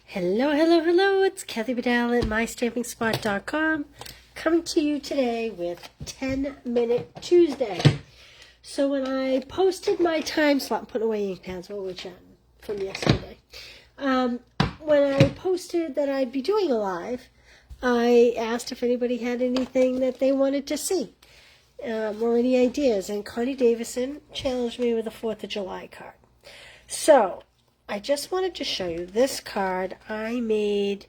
Hello, hello, hello, it's Kathy Badal at MyStampingSpot.com coming to you today with 10-Minute Tuesday. So when I posted my time slot, I'm putting away ink pads while we're chatting from yesterday. When I posted that I'd be doing a live, I asked if anybody had anything that they wanted to see or any ideas, and Connie Davison challenged me with a 4th of July card. So I just wanted to show you this card I made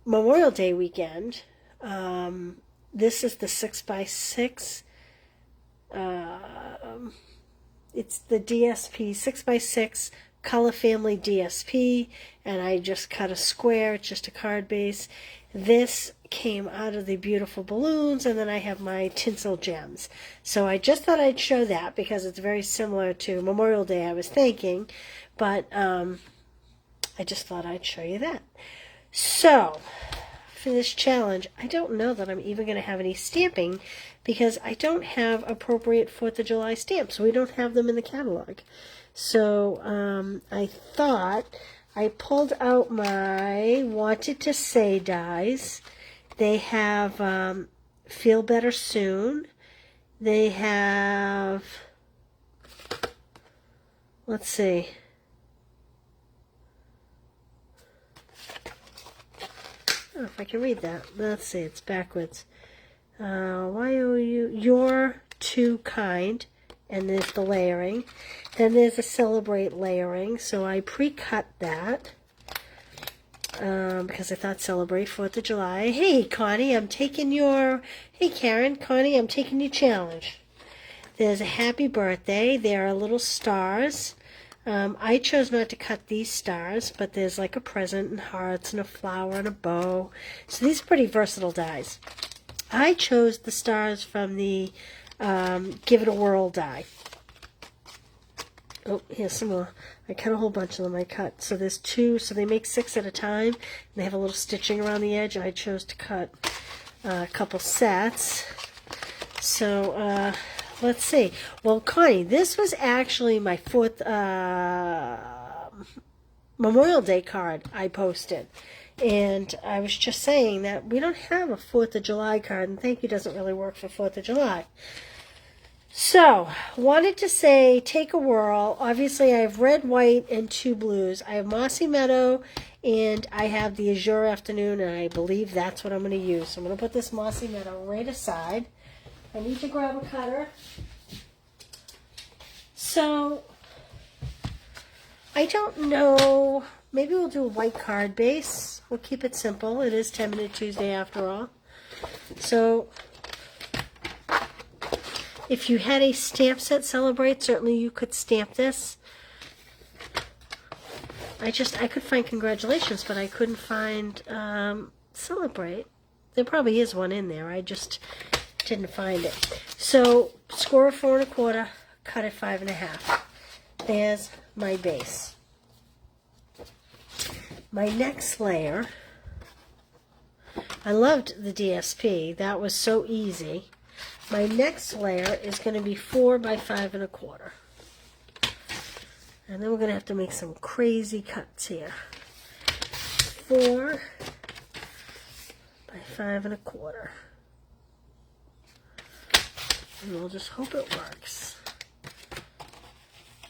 Memorial Day weekend. This is the 6x6. It's the DSP 6x6 Color Family DSP, and I just cut a square. It's just a card base. This came out of the beautiful balloons, and then I have my tinsel gems. So I just thought I'd show that because it's very similar to Memorial Day I was thinking, but I just thought I'd show you that. So for this challenge, I don't know that I'm even going to have any stamping because I don't have appropriate 4th of July stamps. We don't have them in the catalog. So I thought I pulled out my Wanted to Say Dies. They have Feel Better Soon. They have, let's see, oh, if I can read that. Let's see, it's backwards. You're Too Kind. And there's the layering. Then there's a Celebrate layering. So I pre-cut that because I thought Celebrate 4th of July. Hey, Connie, I'm taking your... Hey, Karen, Connie, I'm taking your challenge. There's a Happy Birthday. There are little stars. I chose not to cut these stars, but there's like a present and hearts and a flower and a bow. So these are pretty versatile dies. I chose the stars from the Give It a Whirl die. Oh, here's some more. I cut a whole bunch of them. I cut. So there's 2, so they make 6 at a time. And they have a little stitching around the edge. I chose to cut a couple sets. So let's see. Well, Connie, this was actually my 4th Memorial Day card I posted. And I was just saying that we don't have a 4th of July card, and thank you doesn't really work for 4th of July. So, wanted to say, take a whirl. Obviously, I have red, white, and 2 blues. I have Mossy Meadow, and I have the Azure Afternoon, and I believe that's what I'm going to use. So I'm going to put this Mossy Meadow right aside. I need to grab a cutter. So, I don't know. Maybe we'll do a white card base. We'll keep it simple. It is 10-Minute Tuesday after all. So, if you had a stamp set Celebrate, certainly you could stamp this. I could find Congratulations, but I couldn't find Celebrate. There probably is one in there. I just didn't find it. So, score of 4 1/4, cut at 5 1/2. There's my base. My next layer, I loved the DSP. That was so easy. My next layer is going to be 4 by 5 1/4. And then we're going to have to make some crazy cuts here. 4 by 5 1/4. And we'll just hope it works.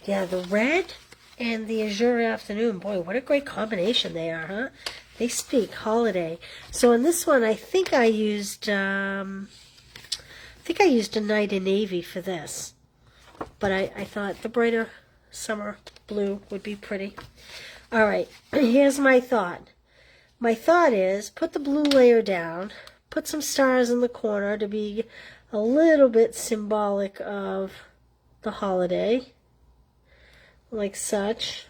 Yeah, the red and the Azure Afternoon, boy, what a great combination they are, huh? They speak holiday. So on this one, I think I used a Night in Navy for this. But I thought the brighter summer blue would be pretty. All right, here's my thought. My thought is put the blue layer down, put some stars in the corner to be a little bit symbolic of the holiday. Like such.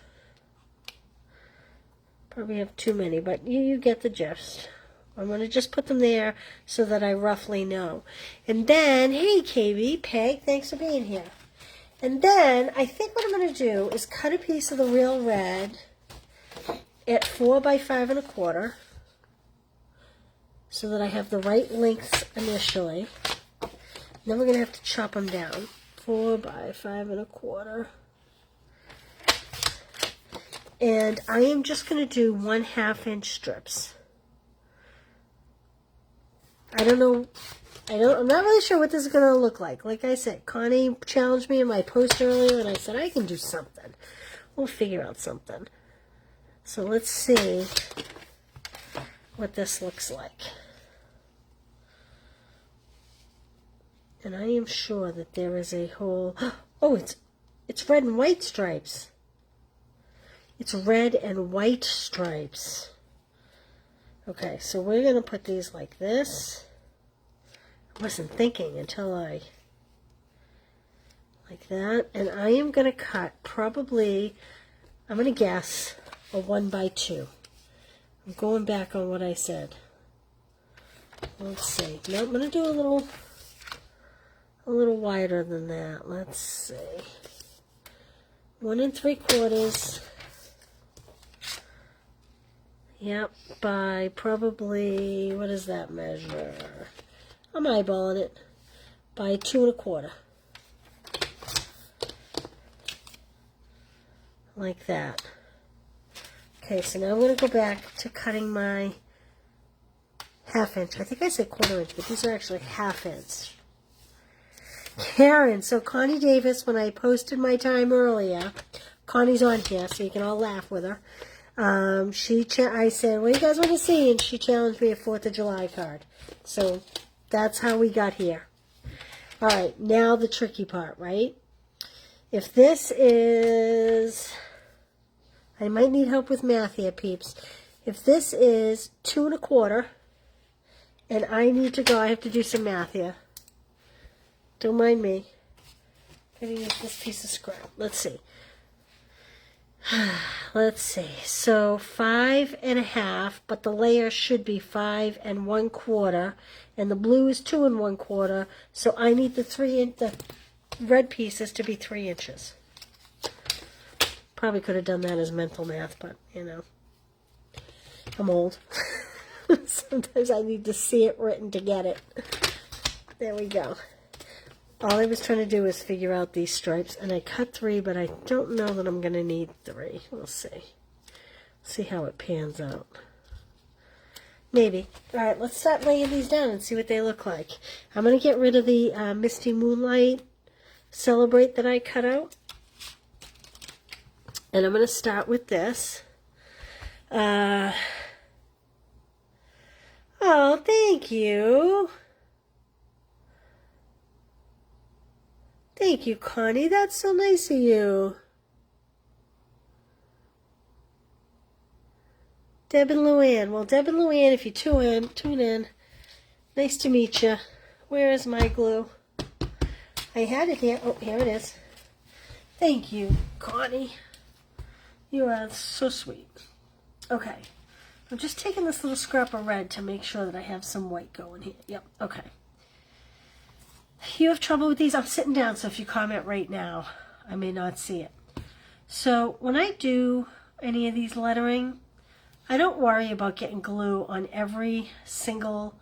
Probably have too many, but you get the gist. I'm going to just put them there so that I roughly know. And then, hey KB, Peg, thanks for being here. And then, I think what I'm going to do is cut a piece of the real red at 4 by 5 1/4 so that I have the right lengths initially. And then we're going to have to chop them down. 4 by 5 1/4. And I am just going to do 1/2 inch strips. I'm not really sure what this is going to look like. Like I said, Connie challenged me in my post earlier, and I said, I can do something. We'll figure out something. So let's see what this looks like. And I am sure that there is a whole... Oh, it's red and white stripes. It's red and white stripes. Okay, so we're going to put these like this. I wasn't thinking until like that. And I am going to cut probably, I'm going to guess, a 1x2. I'm going back on what I said. Let's see. Now I'm going to do a little wider than that. Let's see. 1 3/4. Yep, by probably, what does that measure? I'm eyeballing it. By 2 1/4. Like that. Okay, so now I'm going to go back to cutting my 1/2 inch. I think I said 1/4 inch, but these are actually 1/2 inch. Karen, so Connie Davis, when I posted my time earlier, Connie's on here, so you can all laugh with her. I said, what do you guys want to see? And she challenged me a 4th of July card. So that's how we got here. All right, now the tricky part, right? If this is, I might need help with math here, peeps. If this is 2 1/4, and I need to go, I have to do some math here. Don't mind me. I'm going to use this piece of scrap. Let's see. Let's see. So 5 1/2, but the layer should be 5 1/4, and the blue is 2 1/4. So I need the red pieces to be 3 inches. Probably could have done that as mental math, but you know, I'm old. Sometimes I need to see it written to get it. There we go. All I was trying to do is figure out these stripes, and I cut 3, but I don't know that I'm going to need 3. We'll see. See how it pans out. Maybe. All right, let's start laying these down and see what they look like. I'm going to get rid of the Misty Moonlight Celebrate that I cut out. And I'm going to start with this. Oh, thank you. Thank you, Connie. That's so nice of you. Deb and Luann. Well, Deb and Luann, if you tune in, nice to meet you. Where is my glue? I had it here. Oh, here it is. Thank you, Connie. You are so sweet. Okay. I'm just taking this little scrap of red to make sure that I have some white going here. Yep, okay. You have trouble with these? I'm sitting down, so if you comment right now, I may not see it. So when I do any of these lettering, I don't worry about getting glue on every single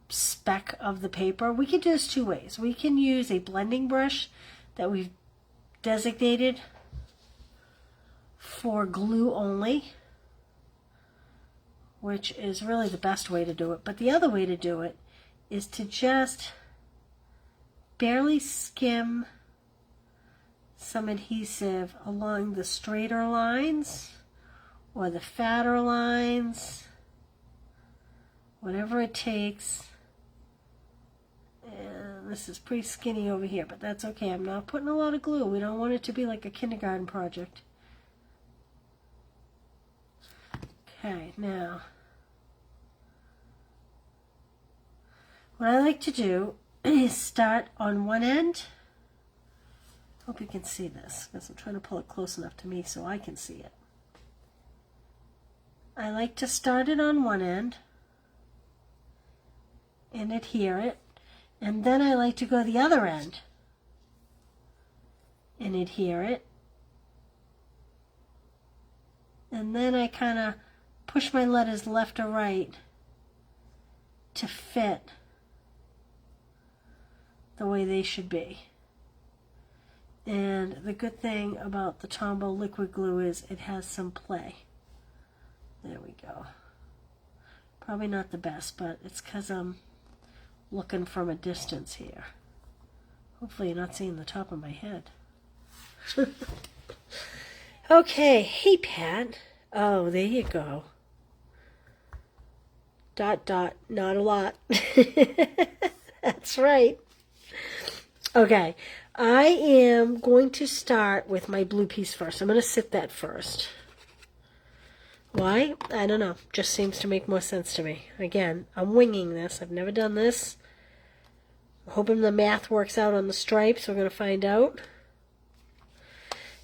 speck of the paper. We can do this 2 ways. We can use a blending brush that we've designated for glue only, which is really the best way to do it. But the other way to do it is to just barely skim some adhesive along the straighter lines or the fatter lines, whatever it takes. And this is pretty skinny over here, but that's okay. I'm not putting a lot of glue. We don't want it to be like a kindergarten project. Okay, now what I like to do is start on one end. Hope you can see this, because I'm trying to pull it close enough to me so I can see it. I like to start it on one end and adhere it, and then I like to go the other end and adhere it, and then I kind of push my letters left or right to fit the way they should be. And the good thing about the Tombow liquid glue is it has some play. There we go. Probably not the best, but it's because I'm looking from a distance here. Hopefully you're not seeing the top of my head. Okay, hey Pat. Oh, there you go. Dot, dot, not a lot. That's right. Okay, I am going to start with my blue piece first. I'm going to sit that first. Why? I don't know. Just seems to make more sense to me. Again, I'm winging this. I've never done this. I'm hoping the math works out on the stripes. We're going to find out.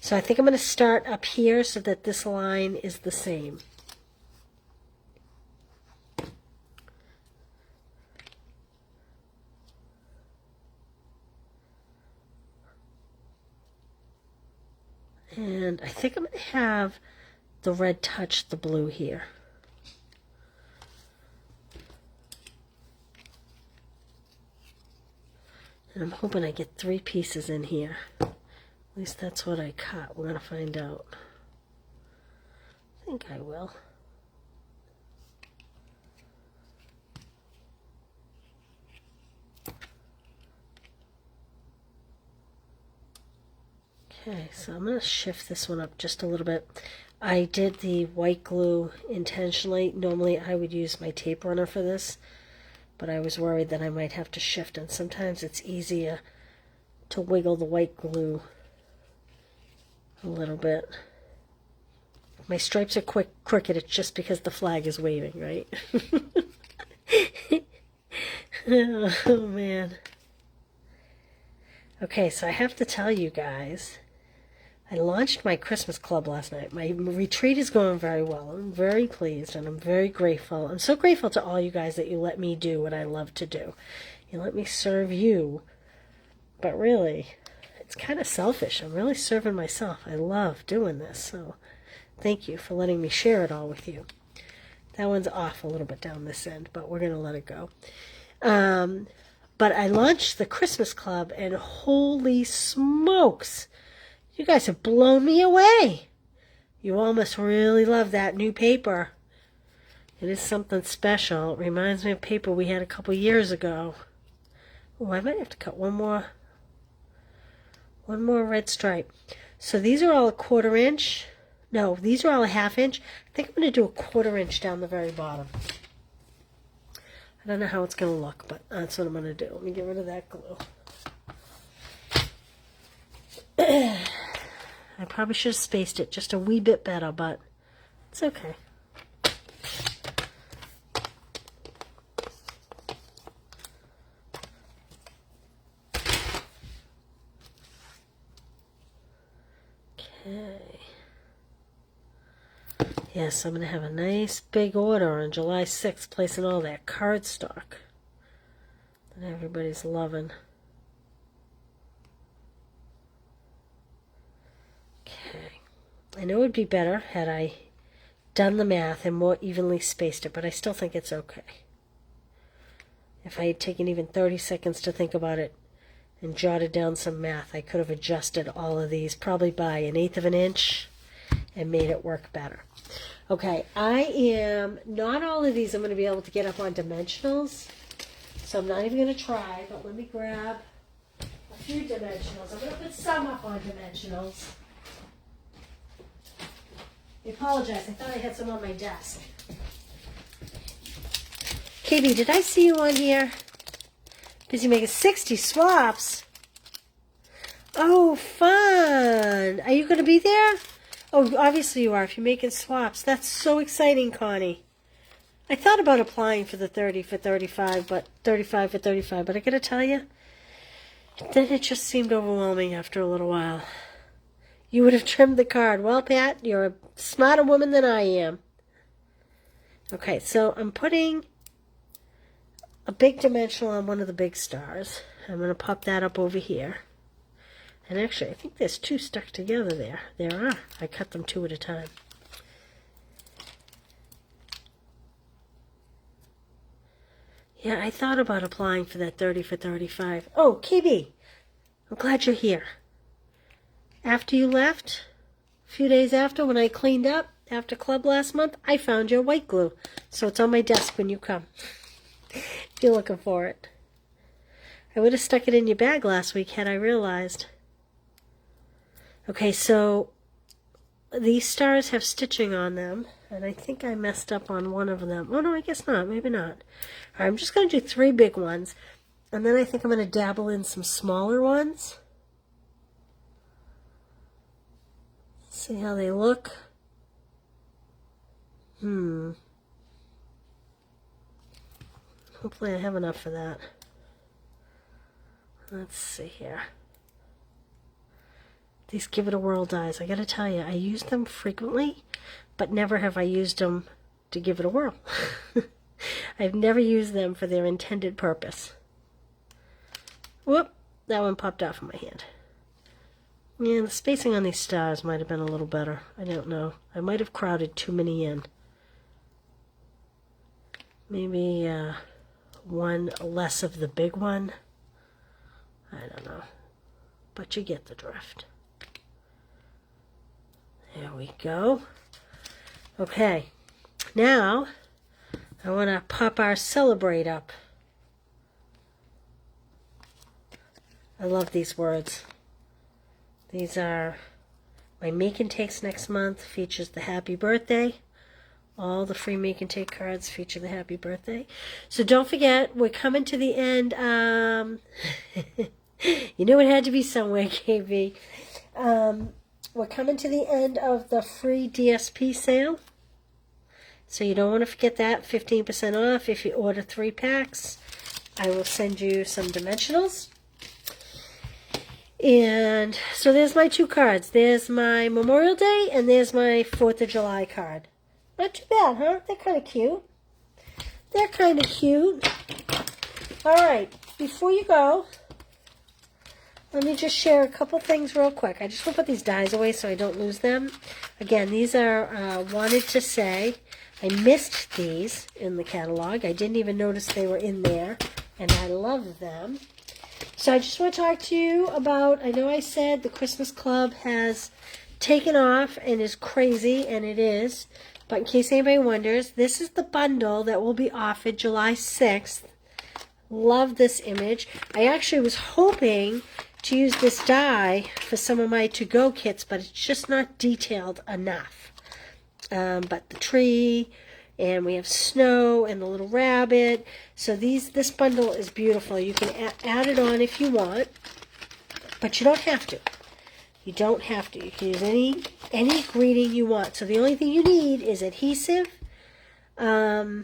So I think I'm going to start up here so that this line is the same. And I think I'm going to have the red touch the blue here. And I'm hoping I get 3 pieces in here. At least that's what I cut. We're going to find out. I think I will. Okay, so I'm going to shift this one up just a little bit. I did the white glue intentionally. Normally I would use my tape runner for this, but I was worried that I might have to shift, and sometimes it's easier to wiggle the white glue a little bit. My stripes are crooked, it's just because the flag is waving, right? Oh man. Okay, so I have to tell you guys, I launched my Christmas club last night. My retreat is going very well. I'm very pleased and I'm very grateful. I'm so grateful to all you guys that you let me do what I love to do. You let me serve you, but really, it's kind of selfish. I'm really serving myself. I love doing this, so thank you for letting me share it all with you. That one's off a little bit down this end, but we're going to let it go. But I launched the Christmas club, and holy smokes, you guys have blown me away. You all must really love that new paper. It is something special. It reminds me of paper we had a couple years ago. Oh, I might have to cut one more red stripe. So these are all a 1/4 inch. No, these are all a 1/2 inch. I think I'm going to do a 1/4 inch down the very bottom. I don't know how it's going to look, but that's what I'm going to do. Let me get rid of that glue. I probably should have spaced it just a wee bit better, but it's okay. Okay. Yes, I'm going to have a nice big order on July 6th, placing all that cardstock that everybody's loving. Okay. I know it would be better had I done the math and more evenly spaced it, but I still think it's okay. If I had taken even 30 seconds to think about it and jotted down some math, I could have adjusted all of these probably by 1/8 of an inch and made it work better. Okay, not all of these I'm going to be able to get up on dimensionals, so I'm not even going to try, but let me grab a few dimensionals. I'm going to put some up on dimensionals. I apologize, I thought I had some on my desk. KB, did I see you on here? Busy making 60 swaps. Oh, fun. Are you going to be there? Oh, obviously you are if you're making swaps. That's so exciting, Connie. I thought about applying for the 30 for 35, but 35 for 35, but I got to tell you, then it just seemed overwhelming after a little while. You would have trimmed the card. Well, Pat, you're a smarter woman than I am. Okay, so I'm putting a big dimensional on one of the big stars. I'm going to pop that up over here. And actually, I think there's 2 stuck together there. There are. I cut them 2 at a time. Yeah, I thought about applying for that 30 for 35. Oh, KB, I'm glad you're here. After you left, a few days after, when I cleaned up, after club last month, I found your white glue. So it's on my desk when you come, if you're looking for it. I would have stuck it in your bag last week had I realized. Okay, so these stars have stitching on them, and I think I messed up on one of them. Oh, no, I guess not. Maybe not. All right, I'm just going to do 3 big ones, and then I think I'm going to dabble in some smaller ones. See how they look. Hopefully I have enough for that. Let's see here. These Give It a Whirl dies. I gotta tell you, I use them frequently, but never have I used them to give it a whirl. I've never used them for their intended purpose. Whoop, that one popped off of my hand. Yeah, the spacing on these stars might have been a little better. I don't know. I might have crowded too many in. Maybe one less of the big one. I don't know. But you get the drift. There we go. Okay. Now, I want to pop our Celebrate up. I love these words. These are my Make and Takes next month. Features the happy birthday. All the free Make and Take cards feature the happy birthday. So don't forget, we're coming to the end. You knew it had to be somewhere, KB. We're coming to the end of the free DSP sale. So you don't want to forget that. 15% off if you order 3 packs. I will send you some dimensionals. And so there's my 2 cards. There's my Memorial Day and there's my 4th of July card. Not too bad, huh? They're kind of cute. They're kind of cute. All right, before you go, let me just share a couple things real quick. I just want to put these dies away so I don't lose them. Again, these are Wanted to Say. I missed these in the catalog. I didn't even notice they were in there, and I love them. So I just want to talk to you about, I know I said the Christmas Club has taken off and is crazy, and it is. But in case anybody wonders, this is the bundle that will be offered July 6th. Love this image. I actually was hoping to use this die for some of my to-go kits, but it's just not detailed enough. But the tree, and we have snow and the little rabbit. So this bundle is beautiful. You can add it on if you want, but you don't have to. You don't have to. You can use any greeting you want. So the only thing you need is adhesive, a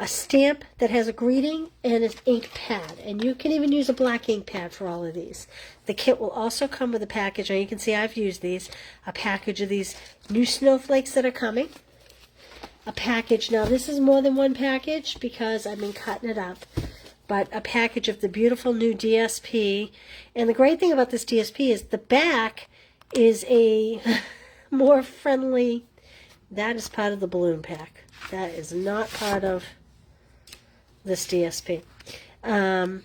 stamp that has a greeting, and an ink pad. And you can even use a black ink pad for all of these. The kit will also come with a package. Now you can see I've used these. A package of these new snowflakes that are coming. A package. Now this is more than one package because I've been cutting it up. But a package of the beautiful new DSP. And the great thing about this DSP is the back is a more friendly. That is part of the balloon pack. That is not part of this DSP. I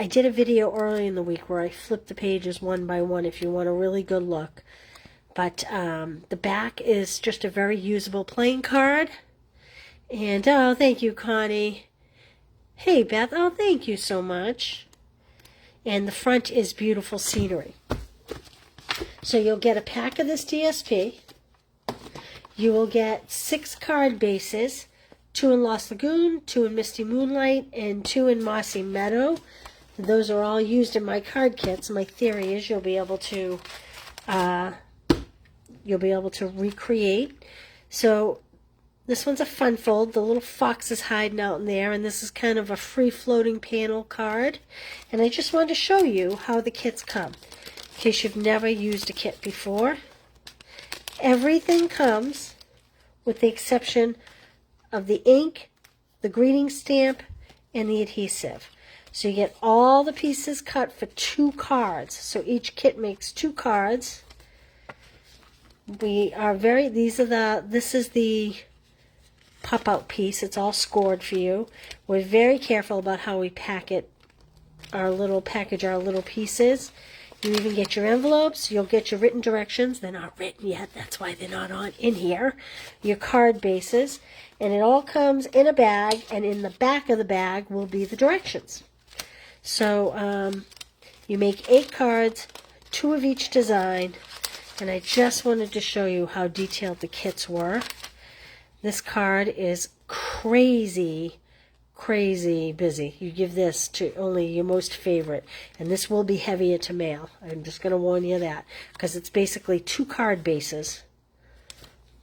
did a video early in the week where I flipped the pages one by one if you want a really good look. But the back is just a very usable playing card. And, oh, thank you, Connie. Hey, Beth. Oh, thank you so much. And the front is beautiful scenery. So you'll get a pack of this DSP. You will get 6 card bases, 2 in Lost Lagoon, 2 in Misty Moonlight, and 2 in Mossy Meadow. Those are all used in my card kits. My theory is you'll be able to recreate. So this one's a fun fold. The little fox is hiding out in there, and this is kind of a free-floating panel card. And I just wanted to show you how the kits come, in case you've never used a kit before. Everything comes, with the exception of the ink, the greeting stamp, and the adhesive. So you get all the pieces cut for 2 cards. So each kit makes 2 cards. This is the pop-out piece. It's all scored for you. We're very careful about how we pack it our little package, our little pieces. You even get your envelopes. You'll get your written directions. They're not written yet. That's why they're not on in here. Your card bases. And it all comes in a bag. And in the back of the bag will be the directions. So you make 8 cards, 2 of each design. And I just wanted to show you how detailed the kits were. This card is crazy busy. You give this to only your most favorite, and this will be heavier to mail. I'm just going to warn you that, because it's basically 2 card bases.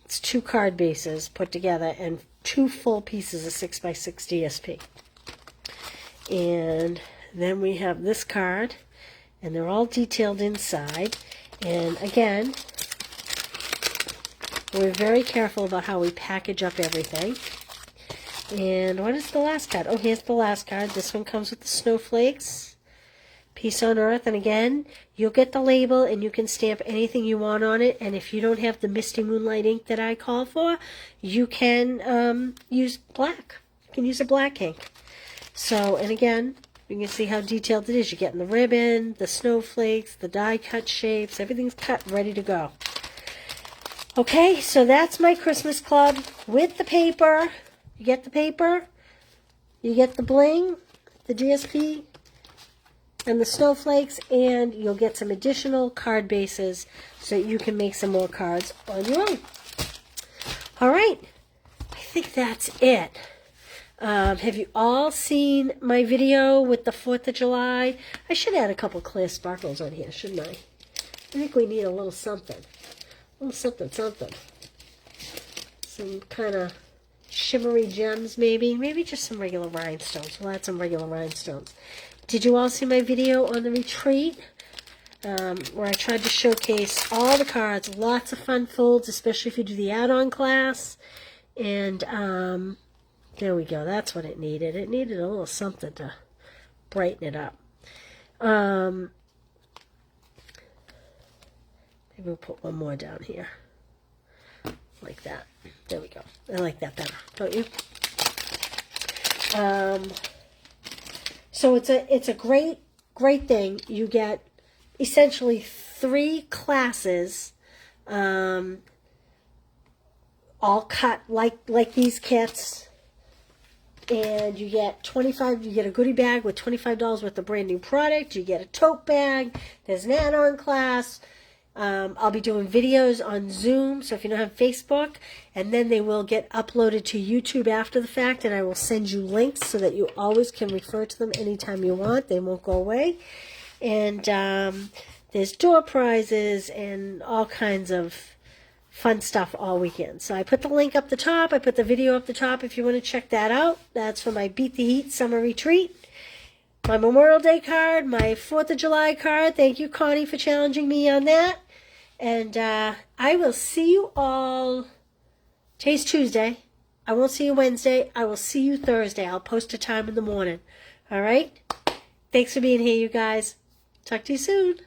It's 2 card bases put together and 2 full pieces of 6x6 DSP. And then we have this card, and they're all detailed inside. And again, we're very careful about how we package up everything. And what is the last card? Oh, here's the last card. This one comes with the snowflakes. Peace on Earth. And again, you'll get the label and you can stamp anything you want on it. And if you don't have the Misty Moonlight ink that I call for, you can use black. You can use a black ink. So, and again, you can see how detailed it is. You're getting the ribbon, the snowflakes, the die cut shapes. Everything's cut, ready to go. Okay, so that's my Christmas club with the paper. You get the paper, you get the bling, the DSP, and the snowflakes, and you'll get some additional card bases so you can make some more cards on your own. All right, I think that's it. Have you all seen my video with the 4th of July? I should add a couple clear sparkles on here, shouldn't I? I think we need a little something. A little something. Some kind of shimmery gems, maybe just some regular rhinestones. We'll add some regular rhinestones. Did you all see my video on the retreat where I tried to showcase all the cards? Lots of fun folds, especially if you do the add-on class. And there we go. That's what it needed. It needed a little something to brighten it up. Maybe we'll put one more down here. Like that. There we go. I like that better, don't you? So it's a great thing. You get essentially 3 classes, all cut like these kits, and you get You get a goodie bag with $25 worth of brand new product. You get a tote bag. There's an add-on class. I'll be doing videos on Zoom, so if you don't have Facebook, and then they will get uploaded to YouTube after the fact, and I will send you links so that you always can refer to them anytime you want. They won't go away. And there's door prizes and all kinds of fun stuff all weekend. So I put the link up the top. I put the video up the top if you want to check that out. That's for my Beat the Heat Summer Retreat. My Memorial Day card, my 4th of July card. Thank you, Connie, for challenging me on that. And I will see you all. Today's Tuesday. I won't see you Wednesday. I will see you Thursday. I'll post a time in the morning. All right? Thanks for being here, you guys. Talk to you soon.